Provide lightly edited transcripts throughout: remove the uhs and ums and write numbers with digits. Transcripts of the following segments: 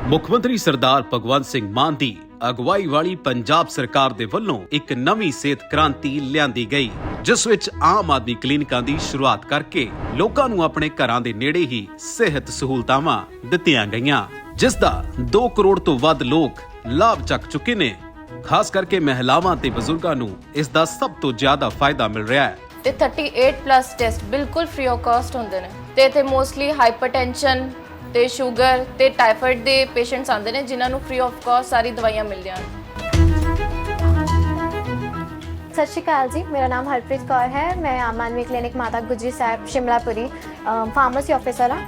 ਮੁੱਖ ਮੰਤਰੀ ਸਰਦਾਰ ਭਗਵੰਤ ਸਿੰਘ ਮਾਨ ਦੀ ਅਗਵਾਈ ਵਾਲੀ ਪੰਜਾਬ ਸਰਕਾਰ ਦੇ ਵੱਲੋਂ ਇੱਕ ਨਵੀਂ ਸਿਹਤ ਕ੍ਰਾਂਤੀ ਲਿਆਂਦੀ ਗਈ, ਜਿਸ ਵਿੱਚ ਆਮ ਆਦਮੀ ਕਲੀਨਿਕਾਂ ਦੀ ਸ਼ੁਰੂਆਤ ਕਰਕੇ ਲੋਕਾਂ ਨੂੰ ਆਪਣੇ ਘਰਾਂ ਦੇ ਨੇੜੇ ਹੀ ਸਿਹਤ ਸਹੂਲਤਾਵਾਂ ਦਿੱਤੀਆਂ ਗਈਆਂ, ਜਿਸ ਦਾ 2 ਕਰੋੜ ਤੋਂ ਵੱਧ ਲੋਕ ਲਾਭ ਚੱਕ ਚੁੱਕੇ ਨੇ। ਖਾਸ ਕਰਕੇ ਮਹਿਲਾਵਾਂ ਤੇ ਬਜ਼ੁਰਗਾਂ ਨੂੰ ਇਸ ਦਾ ਸਭ ਤੋਂ ਜ਼ਿਆਦਾ ਫਾਇਦਾ ਮਿਲ ਰਿਹਾ ਹੈ। ਤੇ 38+ ਟੈਸਟ ਬਿਲਕੁਲ ਫ੍ਰੀ ਆਫ ਕਾਸਟ ਹੁੰਦੇ ਨੇ ਤੇ ਇੱਥੇ ਮੋਸਟਲੀ ਹਾਈਪਰਟੈਂਸ਼ਨ ਤੇ ਸ਼ੂਗਰ ਤੇ ਟਾਈਫਾਇਡ ਦੇ ਪੇਸ਼ੈਂਟਸ ਆਉਂਦੇ ਨੇ, ਜਿਨ੍ਹਾਂ ਨੂੰ ਫ੍ਰੀ ਆਫ ਕਾਸਟ ਸਾਰੀ ਦਵਾਈਆਂ ਮਿਲਦੀਆਂ ਹਨ। सत श्री अकाल जी, मेरा नाम हरप्रीत कौर है। मैं आम आदमी क्लिनिक माता गुजरी साहब शिमलापुरी फार्मेसी ऑफिसर हाँ।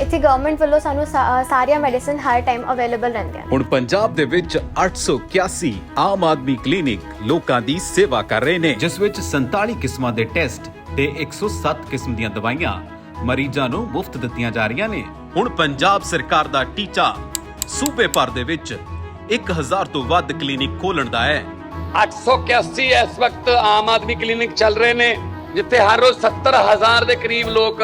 इत्थे गवर्नमेंट वालों सानू सारिया मेडिसिन हर टाइम अवेलेबल रहंदियां। ਹੁਣ ਪੰਜਾਬ ਦੇ ਵਿੱਚ 881 ਆਮ ਆਦਮੀ ਕਲੀਨਿਕ ਲੋਕਾਂ ਦੀ ਸੇਵਾ ਕਰ ਰਹੇ ਨੇ, ਜਿਸ ਵਿੱਚ 47 ਕਿਸਮਾਂ ਦੇ ਟੈਸਟ ਤੇ 107 ਕਿਸਮ ਦੀਆਂ ਦਵਾਈਆਂ ਮਰੀਜ਼ਾਂ ਨੂੰ ਮੁਫਤ ਦਿੱਤੀਆਂ ਜਾ ਰਹੀਆਂ ਨੇ। ਹੁਣ ਪੰਜਾਬ ਸਰਕਾਰ ਦਾ ਟੀਚਾ ਸੂਬੇ ਭਰ ਦੇ ਵਿੱਚ 1000 ਤੋਂ ਵੱਧ ਕਲੀਨਿਕ ਖੋਲਣ ਦਾ ਹੈ। 881 ਇਸ ਵਕਤ ਆਮ ਆਦਮੀ ਕਲੀਨਿਕ ਚੱਲ ਰਹੇ ਨੇ, ਜਿੱਥੇ ਹਰ ਰੋਜ਼ 70,000 ਦੇ ਕਰੀਬ ਲੋਕ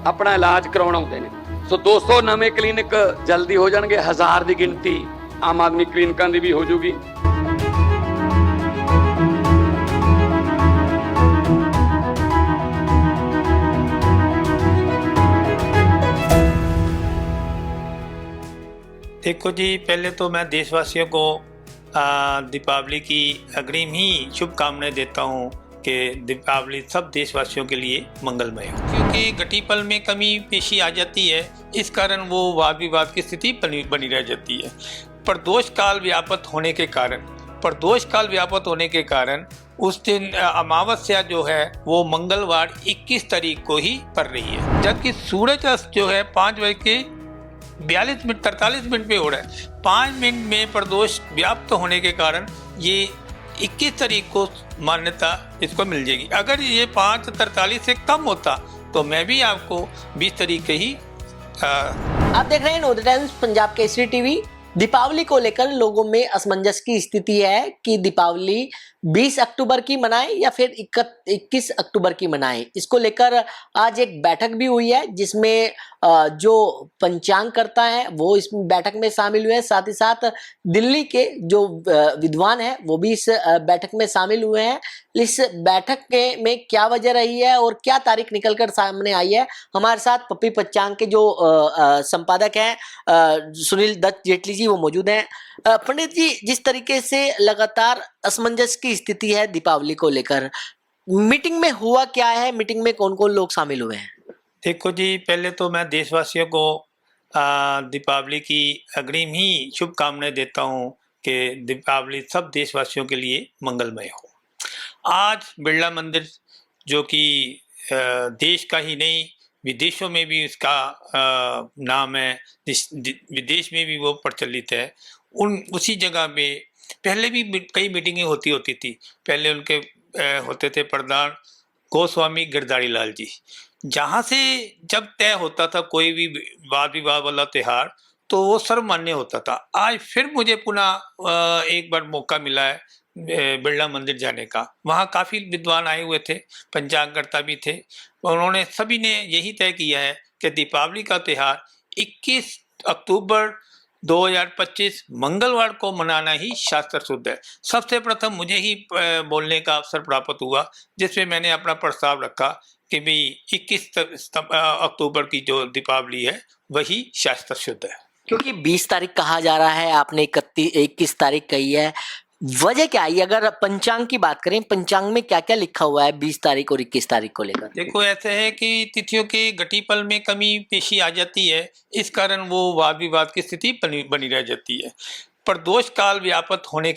ਆਪਣਾ ਇਲਾਜ ਕਰਾਉਣ ਆਉਂਦੇ ਨੇ। ਸੋ 200 ਨਵੇਂ ਕਲੀਨਿਕ ਜਲਦੀ ਹੋ ਜਾਣਗੇ, 1000 ਦੀ ਗਿਣਤੀ ਆਮ ਆਦਮੀ ਕਲੀਨਿਕਾਂ ਦੀ ਵੀ ਹੋ ਜੂਗੀ। देखो जी, पहले तो मैं देशवासियों को दीपावली की अग्रिम ही शुभकामनाएं देता हूँ कि दीपावली सब देशवासियों के लिए मंगलमय हो, क्योंकि घटीपल में कमी पेशी आ जाती है, इस कारण वो वाद विवाद की स्थिति बनी रह जाती है। प्रदोष काल व्यापत होने के कारण उस दिन अमावस्या जो है वो मंगलवार 21 तारीख को ही पड़ रही है, जबकि सूरज अस्त जो है 5:43 पे हो रहा है। 5 मिनट में प्रदोष व्याप्त होने के कारण ये 21 तारीख को मान्यता इसको मिल जाएगी। अगर ये 5:43 से कम होता तो मैं भी आपको 20 तारीख के ही आप देख रहे हैं नोद टाइम्स पंजाब केसरी टीवी। दीपावली को लेकर लोगों में असमंजस की स्थिति है कि दीपावली 20 अक्टूबर की मनाएं या फिर 21 अक्टूबर की मनाएं। इसको लेकर आज एक बैठक भी हुई है, जिसमें जो पंचांग करता है वो इस बैठक में शामिल हुए हैं। साथ ही साथ दिल्ली के जो विद्वान हैं वो भी इस बैठक में शामिल हुए हैं। इस बैठक में क्या वजह रही है और क्या तारीख निकलकर सामने आई है, हमारे साथ पप्पी पंचांग के जो संपादक हैं सुनील दत्त जेटली जी वो मौजूद हैं। पंडित जी, जिस तरीके से लगातार असमंजस की स्थिति है दीपावली को लेकर, मीटिंग में हुआ क्या है, मीटिंग में कौन कौन लोग शामिल हुए हैं? देखो जी, पहले तो मैं देशवासियों को दीपावली की अग्रिम ही शुभकामनाएं देता हूँ कि दीपावली सब देशवासियों के लिए मंगलमय हो। आज बिरला मंदिर जो कि देश का ही नहीं विदेशों में भी उसका नाम है, विदेश में भी वो प्रचलित है, उसी जगह पे पहले भी कई मीटिंगें होती थी। पहले उनके होते थे प्रधान गोस्वामी गिरधारी लाल जी। जहाँ से जब तय होता था कोई भी वाद विवाद वाला त्यौहार तो वो सर्वमान्य होता था। आज फिर मुझे पुनः एक बार मौका मिला है बिरला मंदिर जाने का। वहाँ काफ़ी विद्वान आए हुए थे, पंचांगकर्ता भी थे। उन्होंने सभी ने यही तय किया है कि दीपावली का त्यौहार 21 अक्टूबर 2025 मंगलवार को मनाना ही शास्त्र शुद्ध है। सबसे प्रथम मुझे ही बोलने का अवसर प्राप्त हुआ, जिसमें मैंने अपना प्रस्ताव रखा कि भाई 21 अक्टूबर की जो दीपावली है वही शास्त्र शुद्ध है। क्योंकि 20 तारीख कहा जा रहा है, आपने 21 तारीख कही है, वजह क्या है? अगर पंचांग की बात करें, पंचांग में क्या क्या लिखा हुआ है 20 तारीख और 21 तारीख को लेकर? देखो, ऐसे है कि तिथियों के घटीपल में कमी पेशी आ जाती है, इस कारण वो वाद विवाद की स्थिति बनी रह जाती है। प्रदोष काल व्यापत होने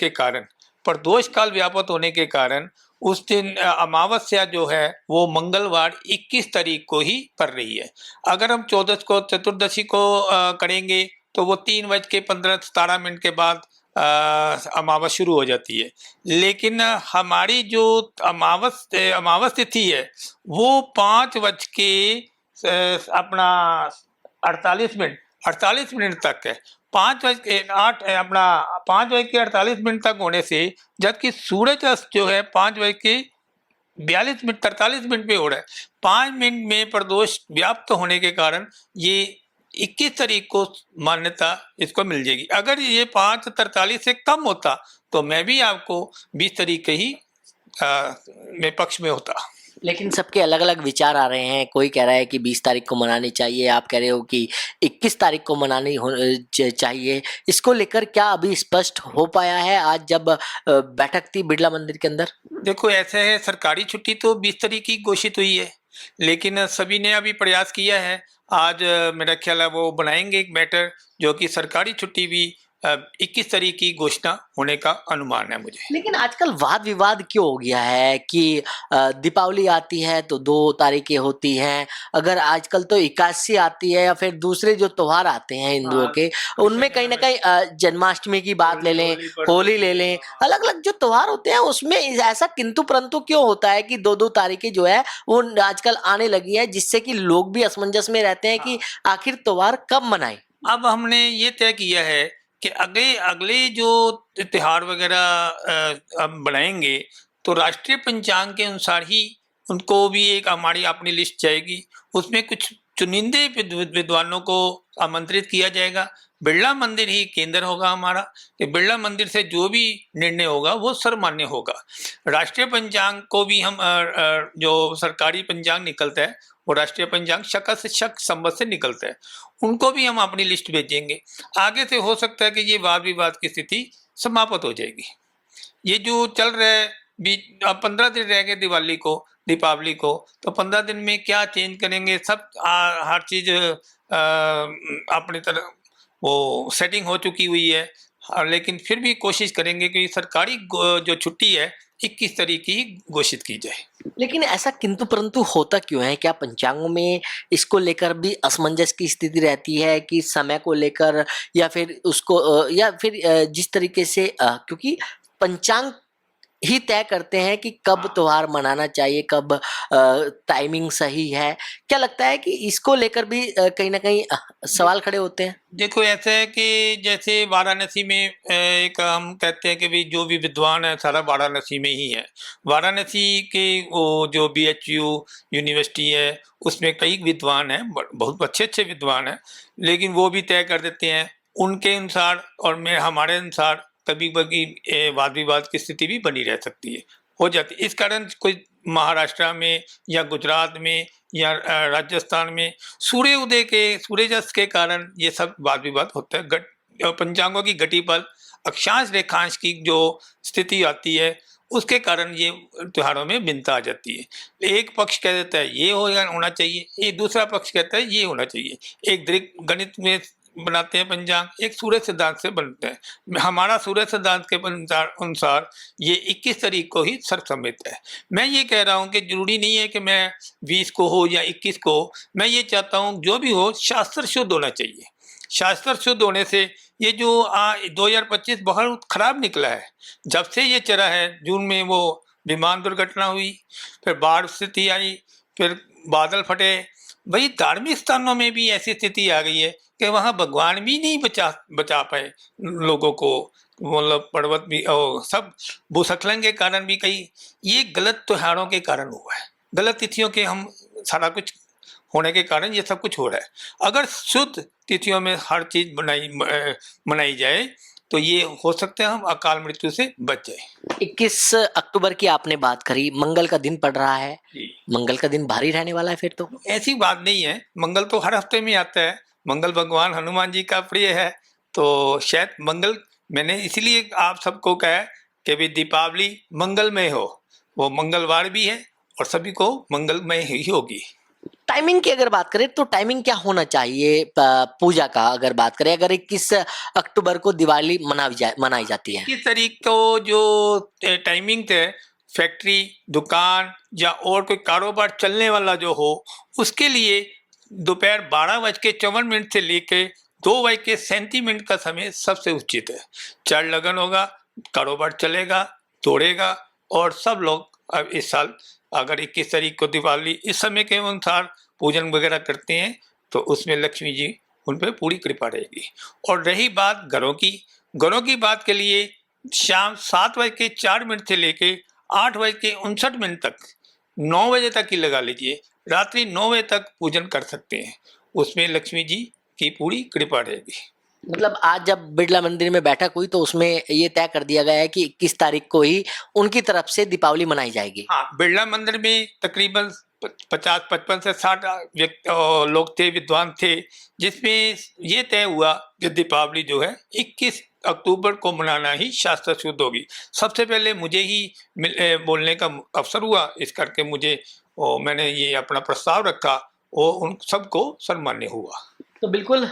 के कारण उस दिन अमावस्या जो है वो मंगलवार 21 तारीख को ही पड़ रही है। अगर हम चतुर्दशी को करेंगे तो वो 3:15 के बाद अमावस शुरू हो जाती है। लेकिन हमारी जो अमावस तिथि है वो 5:48 तक है। 5:48 तक होने से, जबकि सूरज अस्त जो है 5:43 पे हो रहा है। 5 मिनट में प्रदोष व्याप्त होने के कारण ये 21 तारीख को मान्यता इसको मिल जाएगी। अगर ये 5:43 से कम होता तो मैं भी आपको 20 तारीख के ही में पक्ष में होता। लेकिन सबके अलग अलग विचार आ रहे हैं। कोई कह रहा है कि 20 तारीख को मनानी चाहिए, आप कह रहे हो कि 21 तारीख को मनानी चाहिए। इसको लेकर क्या अभी स्पष्ट हो पाया है आज जब बैठक थी बिरला मंदिर के अंदर? देखो ऐसे है, सरकारी छुट्टी तो 20 तारीख की घोषित हुई है, लेकिन सभी ने अभी प्रयास किया है। आज मेरा ख्याल है वो बनाएंगे एक मैटर जो कि सरकारी छुट्टी भी 21 तारीख की घोषणा होने का अनुमान है मुझे। लेकिन आजकल वाद विवाद क्यों हो गया है कि दीपावली आती है तो 2 तारीखें होती हैं, अगर आजकल तो एकादशी आती है या फिर दूसरे जो त्योहार आते हैं हिंदुओं के, उनमें कहीं ना कहीं जन्माष्टमी की बात ले लें, होली ले लें, अलग अलग जो त्योहार होते हैं उसमें ऐसा किंतु परंतु क्यों होता है कि 2-2 तारीखें जो है वो आजकल आने लगी है, जिससे कि लोग भी असमंजस में रहते हैं कि आखिर त्योहार कब मनाएं। अब हमने ये तय किया है कि अगले अगले जो त्योहार वगैरह हम बनाएंगे तो राष्ट्रीय पंचांग के अनुसार ही उनको भी एक हमारी अपनी लिस्ट जाएगी। उसमें कुछ चुनिंदे विद्वानों को आमंत्रित किया जाएगा। बिरला मंदिर ही केंद्र होगा हमारा, कि बिरला मंदिर से जो भी निर्णय होगा वो सर्वमान्य होगा। राष्ट्रीय पंचांग को भी हम जो सरकारी पंचांग निकलता है वो राष्ट्रीय पंचांग शक से शक संवत से निकलता है, उनको भी हम अपनी लिस्ट भेजेंगे। आगे से हो सकता है कि ये वाद विवाद की स्थिति समाप्त हो जाएगी। ये जो चल रहा है, 15 दिन रह गए दीपावली को, तो 15 दिन में क्या चेंज करेंगे, सब हर चीज अपनी तरह वो सेटिंग हो चुकी हुई है। लेकिन फिर भी कोशिश करेंगे कि सरकारी जो छुट्टी है 21 तारीख की घोषित की जाए। लेकिन ऐसा किंतु परंतु होता क्यों है? क्या पंचांगों में इसको लेकर भी असमंजस की स्थिति रहती है कि समय को लेकर, या फिर उसको या फिर जिस तरीके से क्योंकि पंचांग ही तय करते हैं कि कब त्योहार मनाना चाहिए, कब टाइमिंग सही है। क्या लगता है कि इसको लेकर भी कहीं ना कहीं सवाल खड़े होते हैं? देखो ऐसा है कि जैसे वाराणसी में एक हम कहते हैं कि भाई जो भी विद्वान है सारा वाराणसी में ही है। वाराणसी के वो जो BHU यूनिवर्सिटी है उसमें कई विद्वान हैं, बहुत अच्छे अच्छे विद्वान हैं, लेकिन वो भी तय कर देते हैं उनके अनुसार, और हमारे अनुसार कभी कभी वाद विवाद की स्थिति भी बनी रह सकती है, हो जाती है। इस कारण कोई महाराष्ट्र में या गुजरात में या राजस्थान में सूर्यास्त के कारण ये सब वाद विवाद होता है। पंचांगों की घटी पर अक्षांश रेखांश की जो स्थिति आती है उसके कारण ये त्योहारों में भिन्नता आ जाती है। एक पक्ष कह देता है ये होना चाहिए, एक दूसरा पक्ष कहता है ये होना चाहिए। एक दृक गणित में बनाते हैं पंचांग, एक सूर्य सिद्धांत से बनते हैं। हमारा सूर्य सिद्धांत के अनुसार ये 21 तारीख को ही सर्वसम्मत है। मैं ये कह रहा हूँ कि जरूरी नहीं है कि मैं 20 को हो या 21 को, मैं ये चाहता हूँ जो भी हो शास्त्र शुद्ध होना चाहिए। शास्त्र शुद्ध होने से ये जो 2025 बहुत खराब निकला है। जब से ये चला है, जून में वो विमान दुर्घटना हुई, फिर बाढ़ स्थिति आई, फिर बादल फटे, वही धार्मिक स्थानों में भी ऐसी स्थिति आ गई है कि वहाँ भगवान भी नहीं बचा पाए लोगों को, मतलब पर्वत भी और सब भूस्खलन के कारण भी कई, ये गलत त्योहारों के कारण हुआ है, गलत तिथियों के हम सारा कुछ होने के कारण ये सब कुछ हो रहा है। अगर शुद्ध तिथियों में हर चीज मनाई जाए तो ये हो सकता है हम अकाल मृत्यु से बच जाए। 21 अक्टूबर की आपने बात करी, मंगल का दिन पड़ रहा है, मंगल का दिन भारी रहने वाला है फिर तो? ऐसी बात नहीं है, मंगल तो हर हफ्ते में आता है। मंगल भगवान हनुमान जी का प्रिय है, तो शायद मंगल, मैंने इसीलिए आप सबको कहा कि भी दीपावली मंगलमय हो। वो मंगलवार भी है और सभी को मंगलमय ही होगी। टाइमिंग की अगर बात करें तो टाइमिंग क्या होना चाहिए पूजा का? अगर बात करें, अगर 21 अक्टूबर को दिवाली मनाई जाती है, 21 तारीख को जो टाइमिंग थे, फैक्ट्री, दुकान या और कोई कारोबार चलने वाला जो हो, उसके लिए दोपहर 12:54 से लेके 2:37 का समय सबसे उचित है। चढ़ लगन होगा, कारोबार चलेगा, दौड़ेगा, और सब लोग अब इस साल अगर 21 तारीख को दिवाली इस समय के अनुसार पूजन वगैरह करते हैं तो उसमें लक्ष्मी जी उन पर पूरी कृपा रहेगी। और रही बात घरों की बात के लिए शाम 7:04 से लेके 8:59 तक, 9 बजे तक ही लगा लीजिए, रात्रि 9 बजे तक पूजन कर सकते हैं। उसमें लक्ष्मी जी की पूरी कृपा रहेगी। मतलब आज जब बिरला मंदिर में बैठक हुई तो उसमें ये तय कर दिया गया है कि 21 तारीख को ही उनकी तरफ से दीपावली मनाई जाएगी। हाँ, बिरला मंदिर में तकरीबन 50-55 से 60 लोग थे, विद्वान थे, जिसमें ये तय हुआ कि दीपावली जो है 21 अक्टूबर को मनाना ही शास्त्र शुद्ध होगी। सबसे पहले मुझे ही बोलने का अवसर हुआ, इस करके मैंने ये अपना प्रस्ताव रखा और उन सबको सम्मान्य हुआ। तो बिल्कुल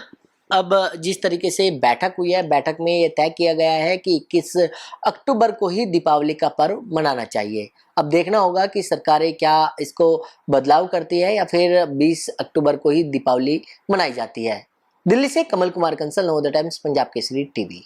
अब जिस तरीके से बैठक हुई है, बैठक में ये तय किया गया है कि 21 अक्टूबर को ही दीपावली का पर्व मनाना चाहिए। अब देखना होगा कि सरकारें क्या इसको बदलाव करती है या फिर 20 अक्टूबर को ही दीपावली मनाई जाती है। दिल्ली से कमल कुमार कंसल, नवोदय टाइम्स, पंजाब केसरी टीवी।